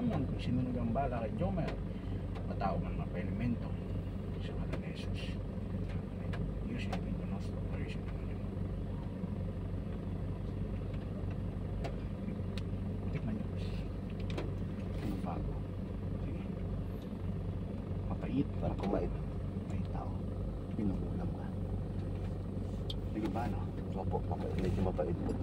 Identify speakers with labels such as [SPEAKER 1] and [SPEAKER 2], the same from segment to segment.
[SPEAKER 1] malaman kung sino nagambala kay Jomer, matao man mapelemento sa ngalan ni Jesus. Diyos yung pinagpanos ng operation naman yun. Tikman nyo. Ano bago? Sige. Mapait.
[SPEAKER 2] Parang kumait.
[SPEAKER 1] May tao. Pinukulam ka. Sige ba, no?
[SPEAKER 2] Opo, mapait. Medyo mapait po.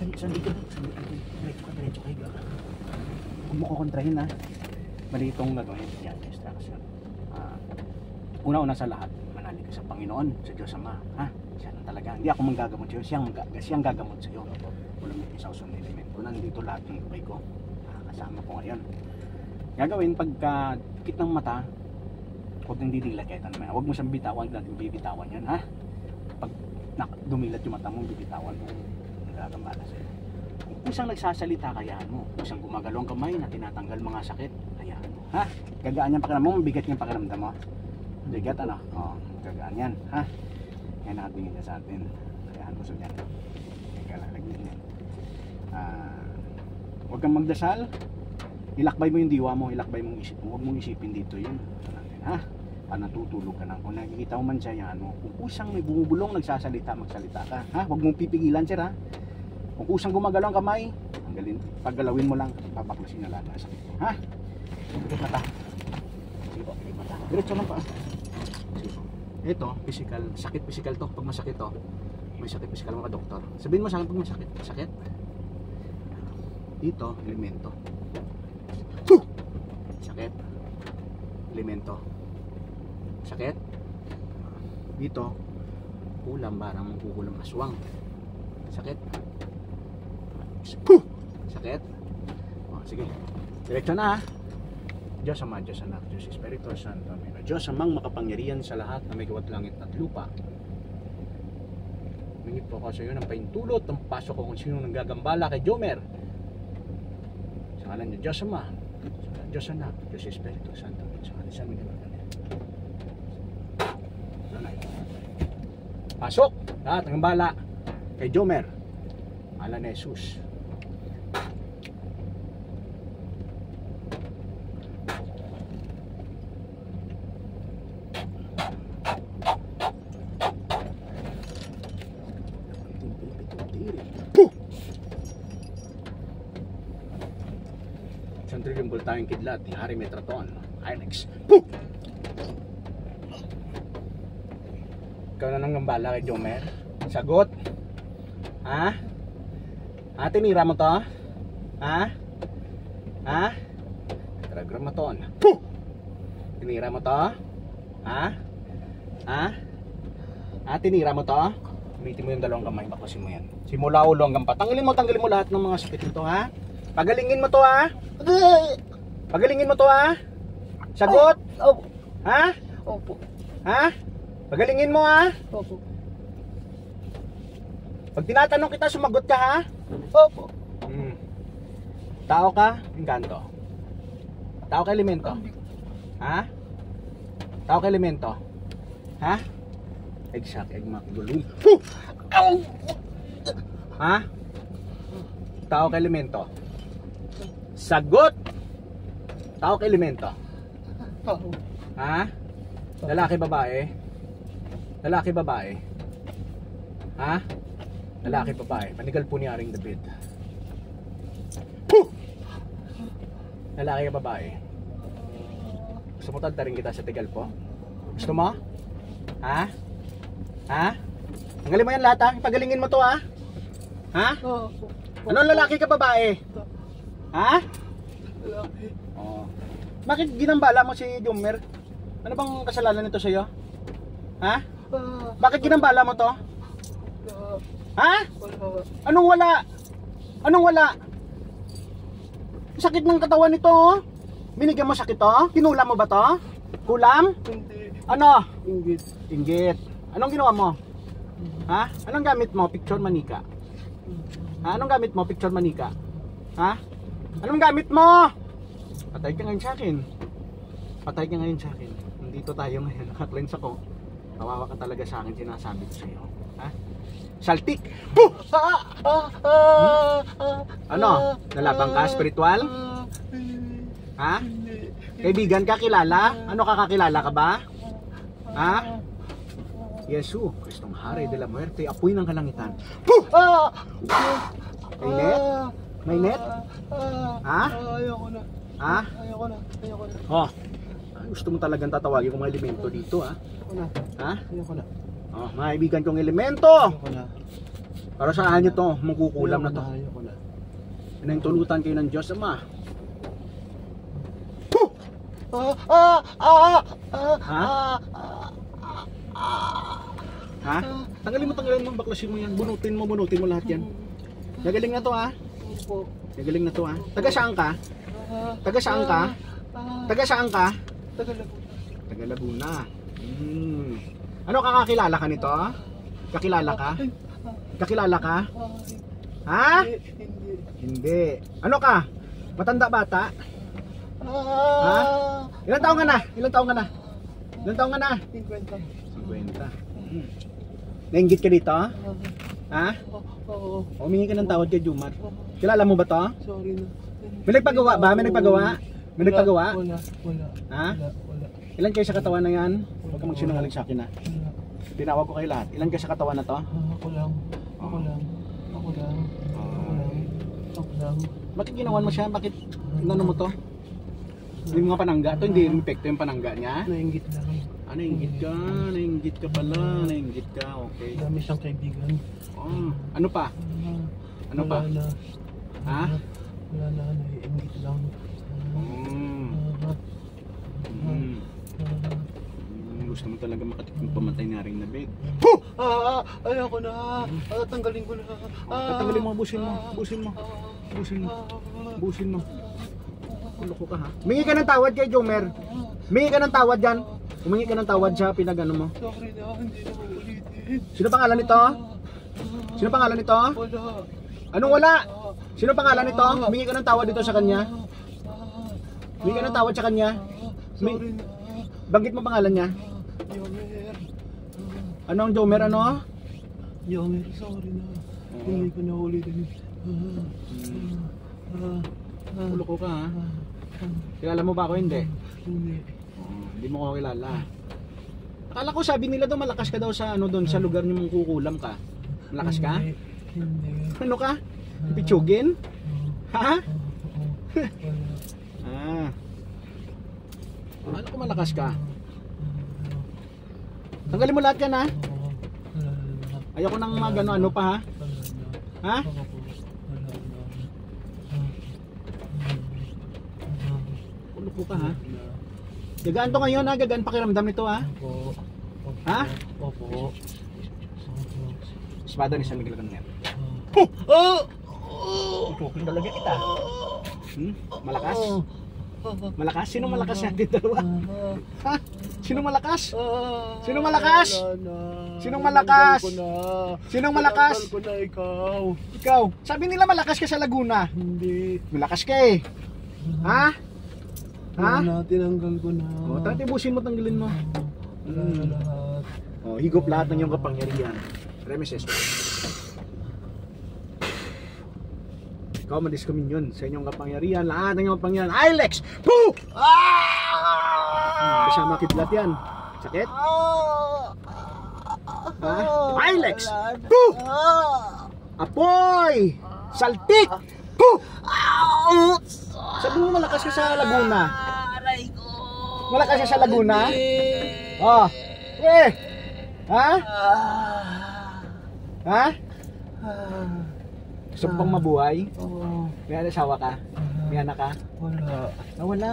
[SPEAKER 1] Sandi ka. Diretso kayo. Huwag mo kukontrahin, ha. Mali itong gagawin. Yan, distraction. Una-una sa lahat, manalig ka sa Panginoon, sa Diyos Ama, ha? Siya lang talaga. Hindi ako manggagamot sa'yo, siyang gagamot sa'yo. Wala may isang sunod elemento. Nandito lahat ng lupay ko. Kasama ko ngayon. Gagawin pagka dikit ng mata, huwag nang didilat kahit ano. Huwag mo siyang bitawan, huwag natin bibitawan yan, ha? Pag dumilat yung mata mo, bibitawan mo. Nagagambala sa'yo. Kung isang nagsasalita, kayaan mo. Kung isang gumagalaw ang kamay na tinatanggal mga sakit, kayaan mo, ha? Gagaan yung pakiramdam mo, mabigat yung pakiramdam mo. Bigat, ano? Oo, gagaan yan, ha? Yan nakatingin na sa atin. Kayaan mo sa yan. Teka, lalagyan yan. Huwag kang magdasal. Ilakbay mo yung diwa mo, ilakbay mo yung isip mo. Huwag mong isipin dito yun. Ha? Natutulog ka lang. Kung nakikita mo man siya, yan mo. Kung kusang may bumubulong, nagsasalita, magsalita ka. Ha? Huwag mong pipigilan, sir, ha? Kung kusang gumagalaw ang kamay, paggalawin mo lang, papaklasin na lahat na sakit. Ha? Ikot mata. Sige po, ikot mata. Diretso lang pa. Sige po. Ito, physical. Sakit physical to. Pag masakit to, may sakit physical mga doktor. Sabihin mo sa akin pag masakit. Sakit? Dito, elemento. Sakit. Elemento. Sakit. Dito, kulam, parang magkukulam aswang. Sakit. Sakit. Sige. Diretso na, ha. Diyos Ama, Diyos Anak, Diyos Espiritu Santo. Amen. Diyos Amang makapangyarihan sa lahat na may gawa't langit at lupa. Humingi po ako sa iyo ng paintulot ng pasok ko kung sino nang gagambala kay Jomer. Sa ngalan niya, Diyos Ama, Diyos Anak, Diyos Espiritu Santo. Sa ngalan sa amin. Pasok! Lahat ng gambala kay Jomer. Ngalan ni Jesus. Sandrilong bultahing kidlat ni Hari Metraton, Ilex. Ikaw na nang gambala kay Jomer. Sagot? Ha? Tinira mo to? Ha? Gramaton. Tinira mo to? Ha? Tinira mo to? Umitin mo yung dalawang kamay, baklasin mo yan. Simula ulo hanggang pa. Tanggalin mo lahat ng mga sakit nito, ha? Pagalingin mo to, ha? Pagalingin mo to, ha? Sagot?
[SPEAKER 3] Opo.
[SPEAKER 1] Ha?
[SPEAKER 3] Opo.
[SPEAKER 1] Ha? Pagalingin mo, ha?
[SPEAKER 3] Opo.
[SPEAKER 1] Pag tinatanong kita, sumagot ka, ha?
[SPEAKER 3] Opo.
[SPEAKER 1] Tao ka, engkanto. Tao ka, elemento. Ha? Tao ka, elemento. Ha? Exact, egmak, gulong. Ha? Tao ka, elemento. Sagot! Tao ka, elemento. Ha? Lalaki, babae? Lalaki, babae? Ha? Lalaki, babae. Panigal po ni Aring David. Lalaki ka, babae? Gusto mo tadtarin kita sa tigal po? Gusto mo? Ha? Tanggalin mo yan lahat, ha? Ipagalingin mo to, ha? Ha? Anong lalaki ka, babae? Ha?
[SPEAKER 3] Lalaki.
[SPEAKER 1] Oh. Bakit ginambala mo si Jomer? Ano bang kasalanan nito sa'yo? Ha? Bakit ginambala mo to? Ha? Anong wala? Anong wala? Sakit ng katawan nito, oh. Binigyan mo sakit, to? Kinulam mo ba to? Kulam?
[SPEAKER 3] Hindi.
[SPEAKER 1] Ano?
[SPEAKER 3] Inggit.
[SPEAKER 1] Inggit. Anong ginawa mo? Ha? Anong gamit mo? Picture manika. Ha? Anong gamit mo? Picture manika. Ha? Anong gamit mo? Patay ka ngayon sa akin. Patay ka ngayon sa akin. Nandito tayo ngayon. Nakaklens ako. Kawawa ka talaga sa akin. Sinasabi ko sa iyo. Ha? Saltik! Ano? Nalabang ka? Spiritual? Ha?
[SPEAKER 3] Hindi.
[SPEAKER 1] Kaibigan ka? Kilala? Ano ka kakilala ka ba? Ha? Yesu, Kristong Hari de la Muerte, apoy ng kalangitan. Puh! Mainit? Mainit? Ha?
[SPEAKER 3] Ayoko na.
[SPEAKER 1] Ha?
[SPEAKER 3] Ayoko na. Ayoko na.
[SPEAKER 1] Oh. Gusto mo talagang tatawagin kong mga elemento dito, ha?
[SPEAKER 3] Ayoko na.
[SPEAKER 1] Ha?
[SPEAKER 3] Ayoko na.
[SPEAKER 1] Oh, mga kaibigan kong elemento.
[SPEAKER 3] Ayoko na.
[SPEAKER 1] Para saan nyo to? Mangkukulam na to.
[SPEAKER 3] Ayoko na.
[SPEAKER 1] Pinahintulutan kayo ng Diyos, Ama. Ha? Tanggalin mo, baklasin mo yan. Bunutin mo lahat yan. Nagaling na to, ha?
[SPEAKER 3] Opo.
[SPEAKER 1] Nagaling na to, ha? Taga saan ka? Taga saan ka? Taga saan ka? Taga Laguna. Ano kakakilala ka nito? Kakilala ka? Kakilala ka? Ha?
[SPEAKER 3] Hindi.
[SPEAKER 1] Hindi. Ano ka? Matanda bata? Ha? Ilang taong ka na? Ilang taong ka na? Ilang taong ka na?
[SPEAKER 3] 50.
[SPEAKER 1] 50. Nainggit ka dito? Ha?
[SPEAKER 3] Oo.
[SPEAKER 1] Humingi ka ng tawad kay Jumar. Kilala mo ba to?
[SPEAKER 3] Sorry na.
[SPEAKER 1] May nagpagawa ba? May nagpagawa? May nagpagawa?
[SPEAKER 3] Wala.
[SPEAKER 1] Ha?
[SPEAKER 3] Wala.
[SPEAKER 1] Ilan kayo sa katawan na yan? Huwag ka magsinungaling sa akin, ha?
[SPEAKER 3] Wala.
[SPEAKER 1] Tinawag ko kayo lahat. Ilan kayo sa katawan na to?
[SPEAKER 3] Ako lang. Ako lang.
[SPEAKER 1] Bakit ginawan mo siya? Bakit inano mo to? Hindi mga panangga to, hindi epekto yung panangga niya.
[SPEAKER 3] Nainggit lang.
[SPEAKER 1] Nainggit ka, nainggit ka pala, nainggit ka, okay.
[SPEAKER 3] Dami siyang kaibigan.
[SPEAKER 1] Oh, ano pa? Ano pa?
[SPEAKER 3] Wala na.
[SPEAKER 1] Ha?
[SPEAKER 3] Wala na, naiinggit lang.
[SPEAKER 1] Gusto mo talaga makatikong pamatay na rin na bed.
[SPEAKER 3] Ayoko na. Tanggalin ko na.
[SPEAKER 1] Tatanggalin mo, busin mo, busin mo. Busin mo, busin mo. Loko ka, ha? Humingi ka ng tawad kay Jomer. Humingi ka ng tawad dyan. Humingi ka ng tawad sa pinagano mo.
[SPEAKER 3] Sorry na, hindi na uulitin.
[SPEAKER 1] Sino pangalan nito? Sino pangalan nito?
[SPEAKER 3] Wala.
[SPEAKER 1] Anong wala? Sino pangalan nito? Humingi ka ng tawad dito sa kanya. Humingi ka ng tawad sa kanya.
[SPEAKER 3] Sorry na.
[SPEAKER 1] Banggit mo pangalan niya.
[SPEAKER 3] Yomer.
[SPEAKER 1] Anong Jomer, ano?
[SPEAKER 3] Yomer, sorry na. Hindi ko na ulitin.
[SPEAKER 1] Loko ka, ha? Kilala mo ba ako? Hindi.
[SPEAKER 3] Hindi.
[SPEAKER 1] Hindi mo ako kilala. Akala ko sabi nila daw malakas ka daw sa ano doon sa lugar niyo mong kukulam ka. Malakas ka?
[SPEAKER 3] Hindi.
[SPEAKER 1] Ano ka? Pitsugin? Ha? Ano ko malakas ka? Tanggalin mo lahat yan, ha? Ayoko nang magano ano pa, ha? Ha? Loko ka, ha? Gagaan to ngayon, ha? Gagaan pakiramdam nito, ha? Ha?
[SPEAKER 3] Opo.
[SPEAKER 1] Espada ni San Miguel Arcangel. Tutukin talaga kita. Malakas? Malakas? Sino malakas yan? Dalawa? Ha? Sino malakas? Sino malakas? Sinong malakas? Sinong malakas?
[SPEAKER 3] Tanggal ko na ikaw.
[SPEAKER 1] Ikaw. Sabi nila malakas ka sa Laguna.
[SPEAKER 3] Hindi.
[SPEAKER 1] Malakas ka, eh. Ha? Ha?
[SPEAKER 3] Wala na, tinanggal ko na.
[SPEAKER 1] O, tatibusin mo, tanggalin mo.
[SPEAKER 3] Wala na lahat.
[SPEAKER 1] O, higop lahat ng iyong kapangyarihan. Remeses. Ikaw madiskommunion sa inyong kapangyarihan. Lahat ng iyong kapangyarihan. Ilex! Poo! Kasama kidlat yan. Sakit? Ha? Ilex! Poo! Apoy! Saltik! Poo! Sabi mo malakas ka sa Laguna. Malakas ka sa Laguna? Oh. Eh. Ha? Ha? Gusto mo pang mabuhay?
[SPEAKER 3] Oo.
[SPEAKER 1] May asawa ka? May anak ka?
[SPEAKER 3] Wala.
[SPEAKER 1] Wala.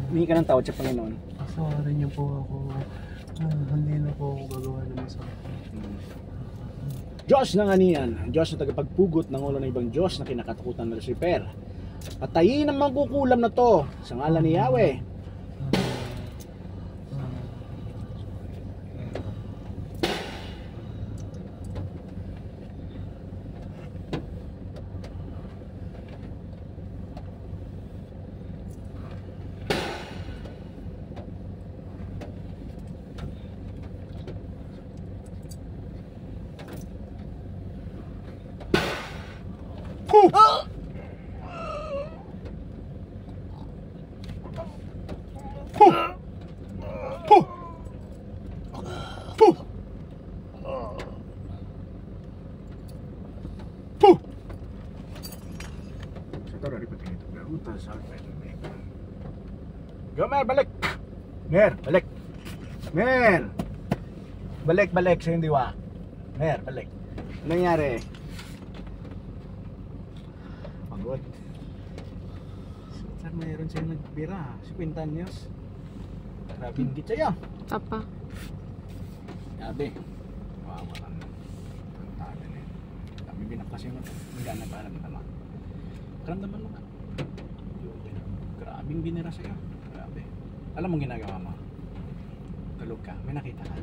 [SPEAKER 1] Humingi ka ng tawad sa Panginoon.
[SPEAKER 3] Sorry niyo po ako. Hindi na po ako gagawa ng masama.
[SPEAKER 1] Diyos ng aniyan, Diyos na tagapagpugot ng ulo ng ibang Diyos na kinakatakutan ng Lucifer. Patayin ang mangkukulam na to sa ngalan ni Yahweh. Sekarang ribet itu. Utas sampai Go, Mer, balik! Mer, balik! Mer! Balik sa hindi wa. Mer, balik. Ano nangyari? Pagod. Saan mayroon siya nagbira? Si Quintanios. Grabe hindi siya.
[SPEAKER 4] Papa.
[SPEAKER 1] Grabe. Wow, ang tagal eh. Kami binakasin mo. Hindi na ba alam naman. Karamdaman mo nga. Grabing binira sa'yo. Grabe. Alam mong ginagawa mo? Tulog ka. May nakita ka?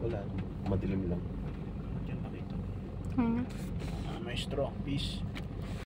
[SPEAKER 2] Wala. Madilim lang.
[SPEAKER 1] Diyan nakita.
[SPEAKER 4] Hmm.
[SPEAKER 1] Maestro, peace.